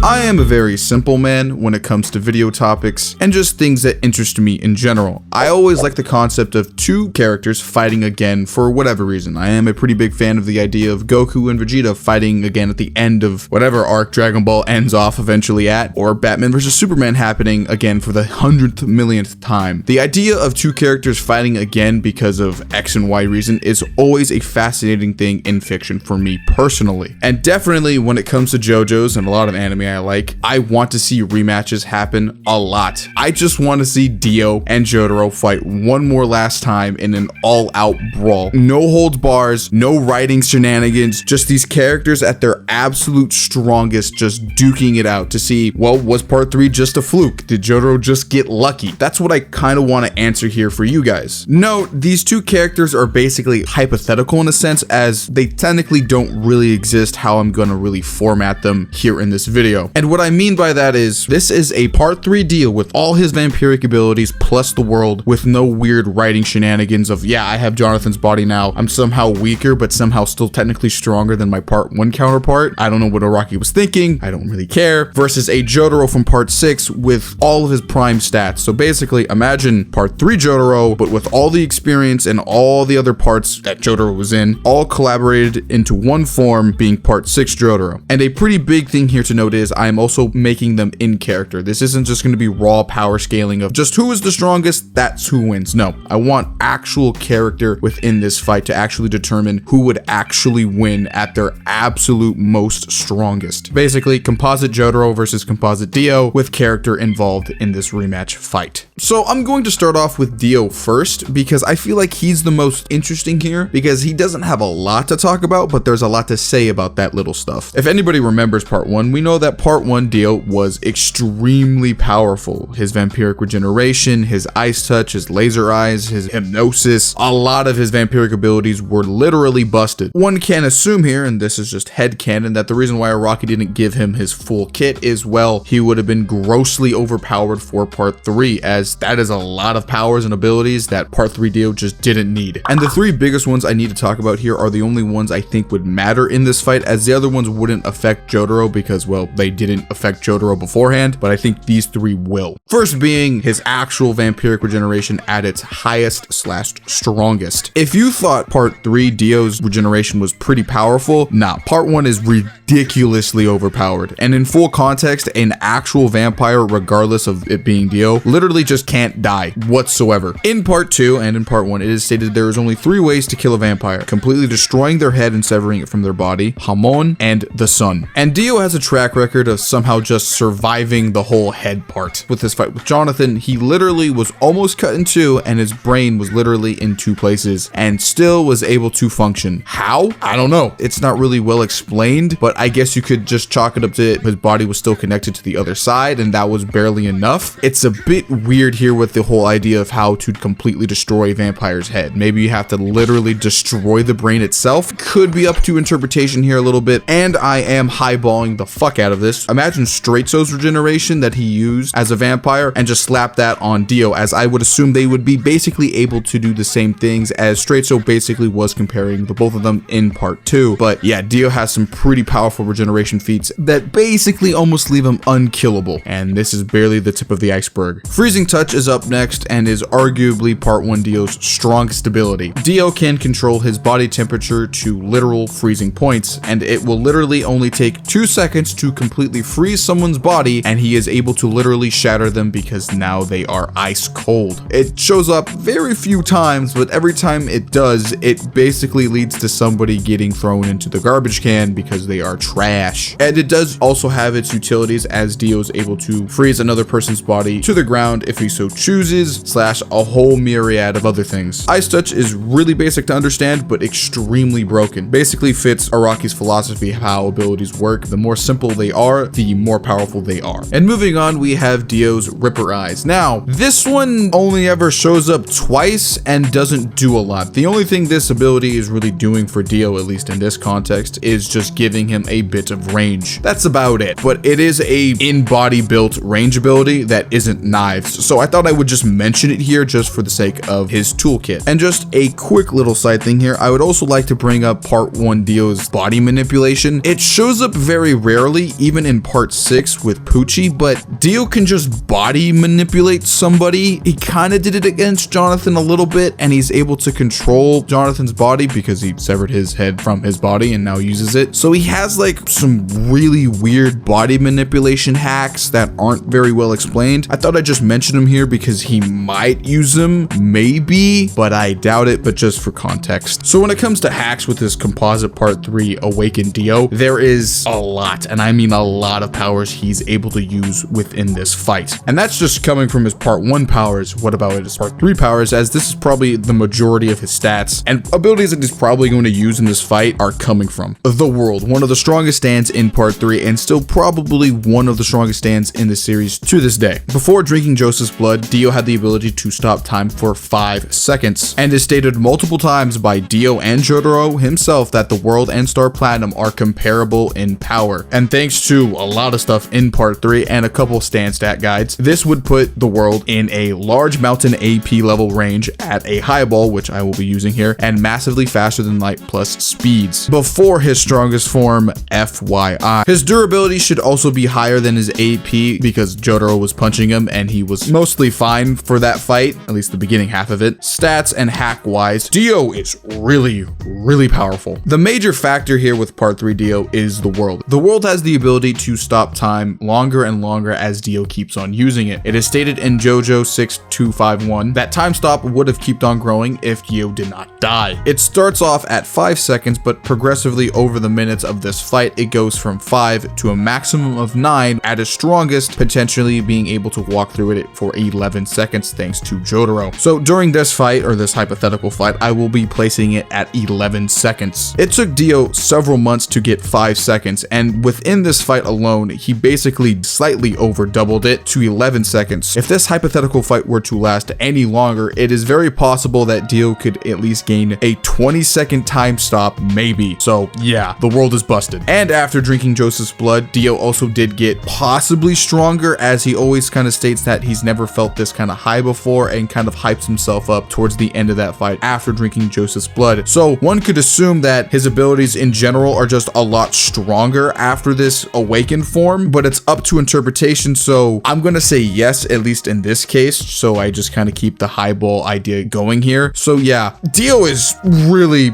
I am a very simple man when it comes to video topics and just things that interest me in general. I always like the concept of two characters fighting again for whatever reason. I am a pretty big fan of the idea of Goku and Vegeta fighting again at the end of whatever arc Dragon Ball ends off eventually at, or Batman vs Superman happening again for the 100th millionth time. The idea of two characters fighting again because of X and Y reason is always a fascinating thing in fiction for me personally. And definitely when it comes to JoJo's and a lot of anime I like, I want to see rematches happen a lot. I just want to see Dio and Jotaro fight one more last time in an all-out brawl. No holds bars, no writing shenanigans, just these characters at their absolute strongest just duking it out to see, well, was part 3 just a fluke? Did Jotaro just get lucky? That's what I kind of want to answer here for you guys. Note, these two characters are basically hypothetical in a sense, as they technically don't really exist how I'm going to really format them here in this video. And what I mean by that is, this is a part 3 deal with all his vampiric abilities plus the world, with no weird writing shenanigans of, yeah, I have Jonathan's body now, I'm somehow weaker but somehow still technically stronger than my part 1 counterpart. I don't know what Araki was thinking, I don't really care. Versus a Jotaro from part 6 with all of his prime stats. So basically imagine part 3 Jotaro, but with all the experience and all the other parts that Jotaro was in, all collaborated into one form, being part 6 Jotaro. And a pretty big thing here to note is I am also making them in character. This isn't just going to be raw power scaling of just who is the strongest, that's who wins. No, I want actual character within this fight to actually determine who would actually win at their absolute most strongest. Basically, composite Jotaro versus composite Dio with character involved in this rematch fight. So I'm going to start off with Dio first because I feel like he's the most interesting here because he doesn't have a lot to talk about, but there's a lot to say about that little stuff. If anybody remembers part 1, we know that part 1 Dio was extremely powerful. His vampiric regeneration, his ice touch, his laser eyes, his hypnosis, a lot of his vampiric abilities were literally busted. One can assume here, and this is just headcanon, that the reason why Araki didn't give him his full kit is, well, he would have been grossly overpowered for part 3, as that is a lot of powers and abilities that part 3 Dio just didn't need. And the 3 biggest ones I need to talk about here are the only ones I think would matter in this fight, as the other ones wouldn't affect Jotaro because, well, they didn't affect Jotaro beforehand, but I think these 3 will. First being his actual vampiric regeneration at its highest slash strongest. If you thought part 3 Dio's regeneration was pretty powerful, nah, part 1 is ridiculously overpowered. And in full context, an actual vampire, regardless of it being Dio, literally just can't die whatsoever. In part 2 and in part 1, it is stated there is only 3 ways to kill a vampire: completely destroying their head and severing it from their body, Hamon, and the sun. And Dio has a track record of somehow just surviving the whole head part. With his fight with Jonathan, he literally was almost cut in 2 and his brain was literally in 2 places and still was able to function. How? I don't know. It's not really well explained, but I guess you could just chalk it up to his body was still connected to the other side and that was barely enough. It's a bit weird here with the whole idea of how to completely destroy a vampire's head. Maybe you have to literally destroy the brain itself. Could be up to interpretation here a little bit, and I am highballing the fuck out of this. Imagine Straitzo's regeneration that he used as a vampire and just slap that on Dio, as I would assume they would be basically able to do the same things as Straitzo basically was comparing the both of them in part 2. But yeah, Dio has some pretty powerful regeneration feats that basically almost leave him unkillable, and this is barely the tip of the iceberg. Freezing Touch is up next and is arguably part 1 Dio's strongest ability. Dio can control his body temperature to literal freezing points, and it will literally only take 2 seconds to completely freeze someone's body, and he is able to literally shatter them because now they are ice cold. It shows up very few times, but every time it does, it basically leads to somebody getting thrown into the garbage can because they are trash. And it does also have its utilities, as Dio is able to freeze another person's body to the ground if he so chooses, slash a whole myriad of other things. Ice Touch is really basic to understand, but extremely broken. Basically fits Araki's philosophy how abilities work. The more simple they are, the more powerful they are. And moving on, we have Dio's Ripper Eyes. Now, this one only ever shows up twice and doesn't do a lot. The only thing this ability is really doing for Dio, at least in this context, is just giving him a bit of range. That's about it. But it is a in-body built range ability that isn't knives. so I thought I would just mention it here just for the sake of his toolkit. And just a quick little side thing here, I would also like to bring up part 1 Dio's body manipulation. It shows up very rarely, even in part 6 with Poochie, but Dio can just body manipulate somebody. He kind of did it against Jonathan a little bit, and he's able to control Jonathan's body because he severed his head from his body and now uses it. So he has like some really weird body manipulation hacks that aren't very well explained. I thought I'd just mention him here because he might use them, maybe, but I doubt it, but just for context. So when it comes to hacks with this composite part 3 Awakened Dio, there is a lot, and I mean a lot of powers he's able to use within this fight. And that's just coming from his part 1 powers. What about his part 3 powers, as this is probably the majority of his stats and abilities that he's probably going to use in this fight are coming from the world, one of the strongest stands in part 3 and still probably one of the strongest stands in the series to this day. Before drinking Joseph's blood, Dio had the ability to stop time for 5 seconds, and is stated multiple times by Dio and Jotaro himself that the world and Star Platinum are comparable in power. And thanks to a lot of stuff in part 3 and a couple stand stat guides, this would put the world in a large mountain AP level range at a highball, which I will be using here, and massively faster than light plus speeds. Before his strongest form, FYI. His durability should also be higher than his AP because Jotaro was punching him and he was mostly fine for that fight, at least the beginning half of it. Stats and hack wise, Dio is really powerful. The major factor here with part 3 Dio is the world. The world has the ability to stop time longer and longer as Dio keeps on using it. It is stated in JoJo 6251 that time stop would have kept on growing if Dio did not die. It starts off at 5 seconds, but progressively over the minutes of this fight, it goes from 5 to a maximum of 9 at its strongest, potentially being able to walk through it for 11 seconds thanks to Jotaro. So during this fight, or this hypothetical fight, I will be placing it at 11 seconds. It took Dio several months to get 5 seconds, and within this fight alone, he basically slightly over doubled it to 11 seconds. If this hypothetical fight were to last any longer, it is very possible that Dio could at least gain a 20-second time stop, maybe. So yeah, the world is busted. And after drinking Joseph's blood, Dio also did get possibly stronger, as he always kind of states that he's never felt this kind of high before, and kind of hypes himself up towards the end of that fight after drinking Joseph's blood. So one could assume that his abilities in general are just a lot stronger after this awakened form, but it's up to interpretation. So I'm gonna say yes, at least in this case, so I just kind of keep the highball idea going here. So yeah, Dio is really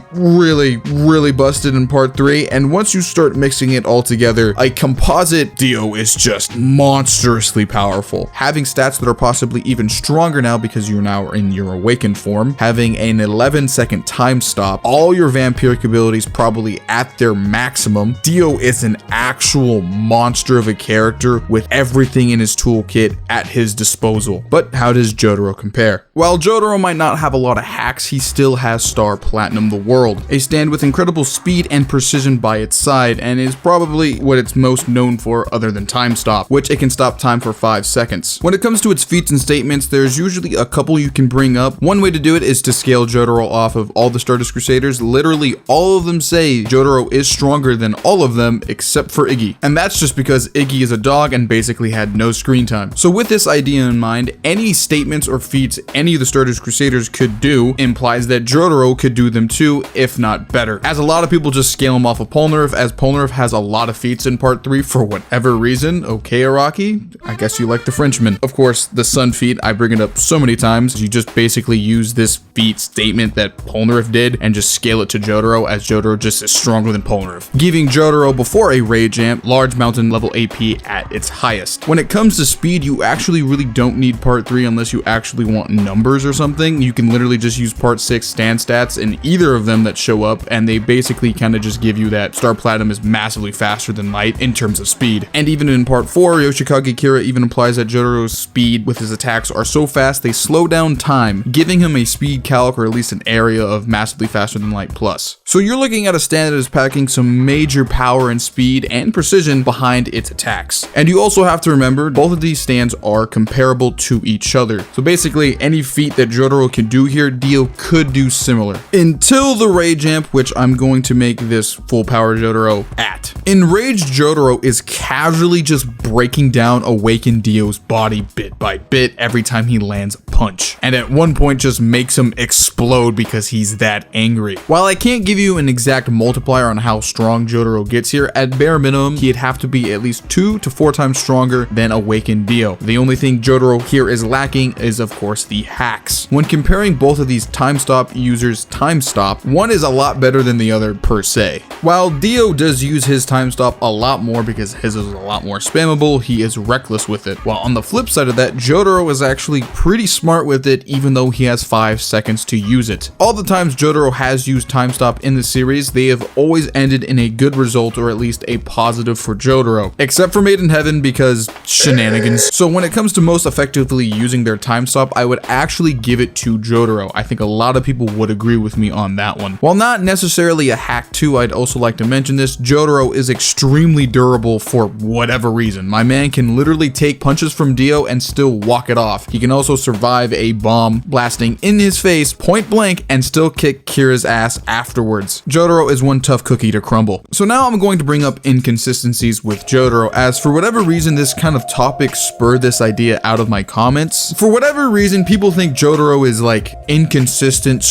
busted in part 3, and once you start mixing it all together, a composite Dio is just monstrously powerful. Having stats that are possibly even stronger now because you're now in your awakened form, having an 11-second time stop, all your vampiric abilities probably at their maximum. Dio is an actual monster of a character with everything in his toolkit at his disposal. But how does Jotaro compare? While Jotaro might not have a lot of hacks, he still has Star Platinum the World, a stand with incredible speed and precision by its side, and is probably what it's most known for other than time stop, which it can stop time for 5 seconds. When it comes to its feats and statements, there's usually a couple you can bring up. One way to do it is to scale Jotaro off of all the Stardust Crusaders. Literally all of them say Jotaro is stronger than all of them except for Iggy, and that's just because Iggy is a dog and basically had no screen time. So with this idea in mind, any statements or feats any of the Stardust Crusaders could do implies that Jotaro could do them too, if not better, as a lot of people just scale him off of Polnareff, as Polnareff has a lot of feats in part 3 for whatever reason. Okay, Araki, I guess you like the Frenchman. Of course, the Sun feat, I bring it up so many times. You just basically use this feat statement that Polnareff did and just scale it to Jotaro, as Jotaro just is stronger than Polnareff, giving Jotaro before a Rage Amp large mountain level AP at its highest. When it comes to speed, you actually really don't need part 3 unless you actually want numbers or something. You can literally just use part 6 stand stats in either of them that show up, and they basically kind of just give you that Star Platinum is massively faster than light in terms of speed. And even in part 4, Yoshikage Kira even implies that Jotaro's speed with his attacks are so fast they slow down time, giving him a speed calc, or at least an area of massively faster than light plus. So you're looking at a stand that is packing some major power and speed and precision behind its attacks. And you also have to remember both of these stands are comparable to each other. So basically any feat that Jotaro can do here, Dio could do similar. Until the Rage Amp, which I'm going to make this full power Jotaro at. Enraged Jotaro is casually just breaking down Awakened Dio's body bit by bit every time he lands a punch, and at one point just makes him explode because he's that angry. While I can't give you an exact multiplier on how strong Jotaro gets here, at bare minimum, he'd have to be at least 2 to 4 times stronger than Awakened Dio. The only thing Jotaro here is lacking is, of course, the hacks. When comparing both of these time stop users' time stop, one is a lot better than the other per se. While Dio does use his time stop a lot more because his is a lot more spammable, he is reckless with it. While on the flip side of that, Jotaro is actually pretty smart with it, even though he has 5 seconds to use it. All the times Jotaro has used time stop in the series, they have always ended in a good result, or at least a positive for Jotaro, except for Made in Heaven because shenanigans. So when it comes to most effectively using their time stop, I would actually give it to Jotaro. I think a lot of people would agree with me on that one. While not necessarily a hack too, I'd also like to mention this: Jotaro is extremely durable for whatever reason. My man can literally take punches from Dio and still walk it off. He can also survive a bomb blasting in his face point blank and still kick Kira's ass afterwards. Jotaro is one tough cookie to crumble. So now I'm going to bring up inconsistencies with Jotaro, as for whatever reason this kind of topic spurred this idea out of my comments. For whatever reason, people think Jotaro is like inconsistent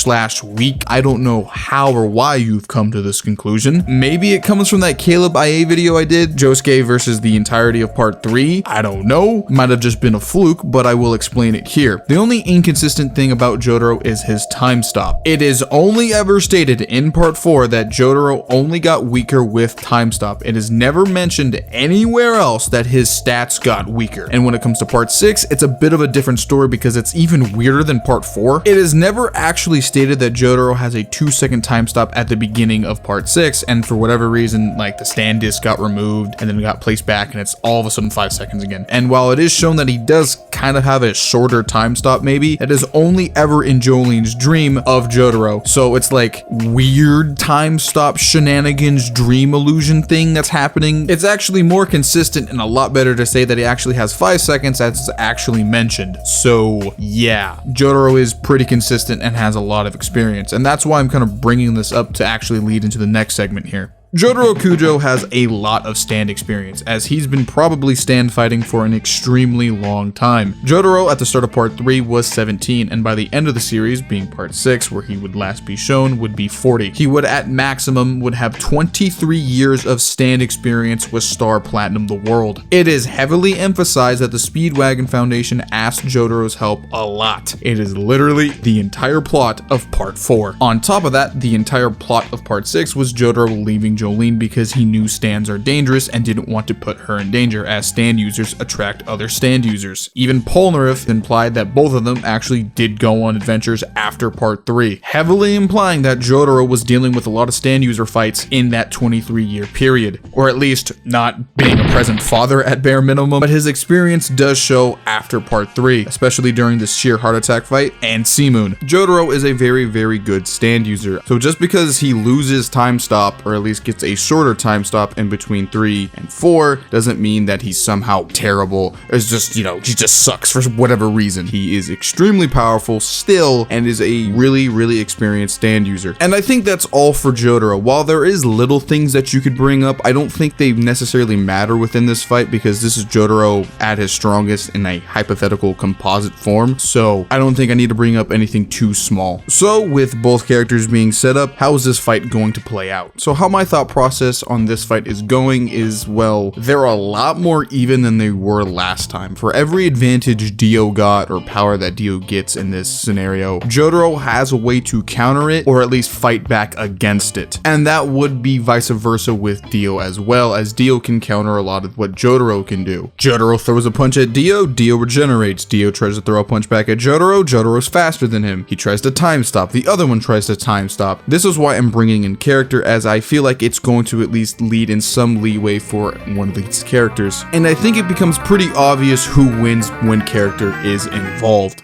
/ weak. I don't know how or why you've come to this conclusion. Maybe it comes from that Caleb IA video I did, Josuke versus the entirety of part 3. I don't know. Might have just been a fluke, but I will explain it here. The only inconsistent thing about Jotaro is his time stop. It is only ever stated in part 4 that Jotaro only got weaker with time stop. It is never mentioned anywhere else that his stats got weaker. And when it comes to part 6, it's a bit of a different story because it's even weirder than part 4. It is never actually stated that Jotaro has a 2-second time stop at the beginning of part 6, and for whatever reason, like the stand disc got removed and then got placed back and it's all of a sudden 5 seconds again. And while it is shown that he does kind of have a shorter time stop, maybe, it is only ever in Jolene's dream of Jotaro. So it's like weird time stop shenanigans dream illusion thing that's happening. It's actually more consistent and a lot better to say that he actually has 5 seconds as actually mentioned. So yeah, Jotaro is pretty consistent and has a lot of experience, and that's why I'm kind of bringing this up to actually lead into the next segment here. Jotaro Kujo has a lot of stand experience, as he's been probably stand fighting for an extremely long time. Jotaro at the start of part 3 was 17, and by the end of the series, being part 6 where he would last be shown, would be 40. He would at maximum would have 23 years of stand experience with Star Platinum the World. It is heavily emphasized that the Speedwagon Foundation asked Jotaro's help a lot. It is literally the entire plot of part 4. On top of that, the entire plot of part 6 was Jotaro leaving Jolene because he knew stands are dangerous and didn't want to put her in danger, as stand users attract other stand users. Even Polnareff implied that both of them actually did go on adventures after part 3, heavily implying that Jotaro was dealing with a lot of stand user fights in that 23-year period, or at least not being a present father at bare minimum, but his experience does show after part 3, especially during the sheer heart attack fight and Sea Moon. Jotaro is a very, very good stand user, so just because he loses time stop, or at least gets a shorter time stop in between 3 and 4, doesn't mean that he's somehow terrible. It's just, you know, he just sucks for whatever reason. He is extremely powerful still and is a really, really experienced stand user. And I think that's all for Jotaro. While there is little things that you could bring up, I don't think they necessarily matter within this fight because this is Jotaro at his strongest in a hypothetical composite form. So I don't think I need to bring up anything too small. So with both characters being set up, how is this fight going to play out? So how my thought process on this fight is going is, well, they're a lot more even than they were last time. For every advantage Dio got or power that Dio gets in this scenario, Jotaro has a way to counter it or at least fight back against it. And that would be vice versa with Dio as well, as Dio can counter a lot of what Jotaro can do. Jotaro throws a punch at Dio, Dio regenerates. Dio tries to throw a punch back at Jotaro, Jotaro's faster than him. He tries to time stop, the other one tries to time stop. This is why I'm bringing in character, as I feel like it's going to at least lead in some leeway for one of these characters. And I think it becomes pretty obvious who wins when character is involved.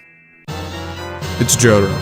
It's Jotaro.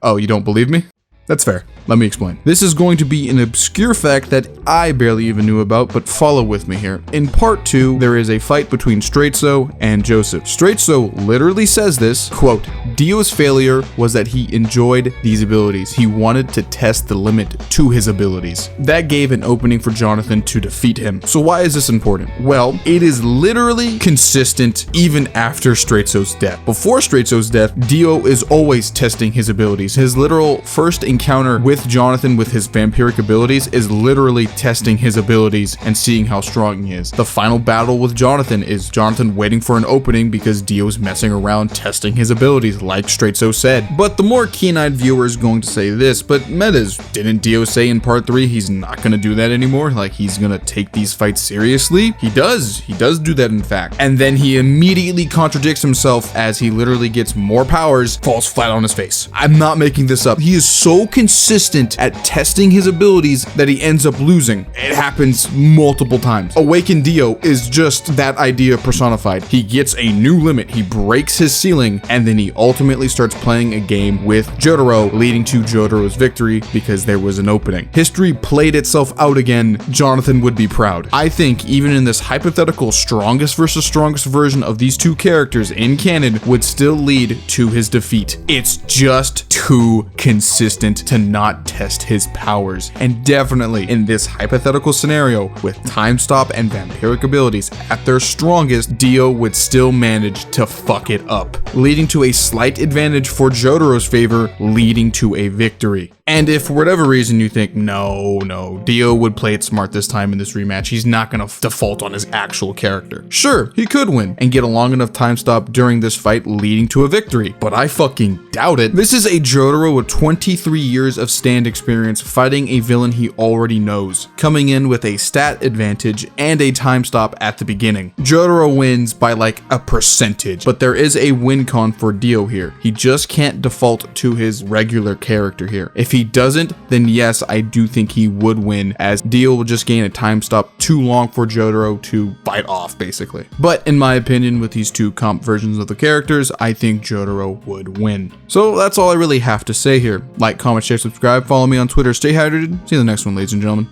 Oh, you don't believe me? That's fair. Let me explain. This is going to be an obscure fact that I barely even knew about, but follow with me here. In part 2, there is a fight between Straightso and Joseph. Straightso literally says this, quote, "Dio's failure was that he enjoyed these abilities. He wanted to test the limit to his abilities." That gave an opening for Jonathan to defeat him. So why is this important? Well, it is literally consistent even after Straightso's death. Before Straightso's death, Dio is always testing his abilities. His literal first encounter with Jonathan with his vampiric abilities is literally testing his abilities and seeing how strong he is. The final battle with Jonathan is Jonathan waiting for an opening because Dio's messing around testing his abilities, like Straightso said. But the more keen-eyed viewer is going to say this, but Metas, didn't Dio say in part 3 he's not gonna do that anymore? Like, he's gonna take these fights seriously? He does do that in fact. And then he immediately contradicts himself as he literally gets more powers, falls flat on his face. I'm not making this up. He is so consistent at testing his abilities that he ends up losing. It happens multiple times. Awakened Dio is just that idea personified. He gets a new limit, he breaks his ceiling, and then he ultimately starts playing a game with Jotaro, leading to Jotaro's victory because there was an opening. History played itself out again. Jonathan would be proud. I think even in this hypothetical strongest versus strongest version of these two characters in canon would still lead to his defeat. It's just too consistent to not test his powers. And definitely in this hypothetical scenario with time stop and vampiric abilities at their strongest, Dio would still manage to fuck it up, leading to a slight advantage for Jotaro's favor, leading to a victory. And if for whatever reason you think, no, Dio would play it smart this time in this rematch, he's not gonna default on his actual character. Sure, he could win and get a long enough time stop during this fight leading to a victory, but I fucking doubt it. This is a Jotaro with 23 years of stand experience fighting a villain he already knows, coming in with a stat advantage and a time stop at the beginning. Jotaro wins by like a percentage, but there is a win con for Dio here. He just can't default to his regular character here. If he doesn't, then yes, I do think he would win, as Dio will just gain a time stop too long for Jotaro to fight off, basically. But in my opinion, with these two comp versions of the characters, I think Jotaro would win. So that's all I really have to say here. Like, comment, share, subscribe, follow me on Twitter, stay hydrated. See you in the next one, ladies and gentlemen.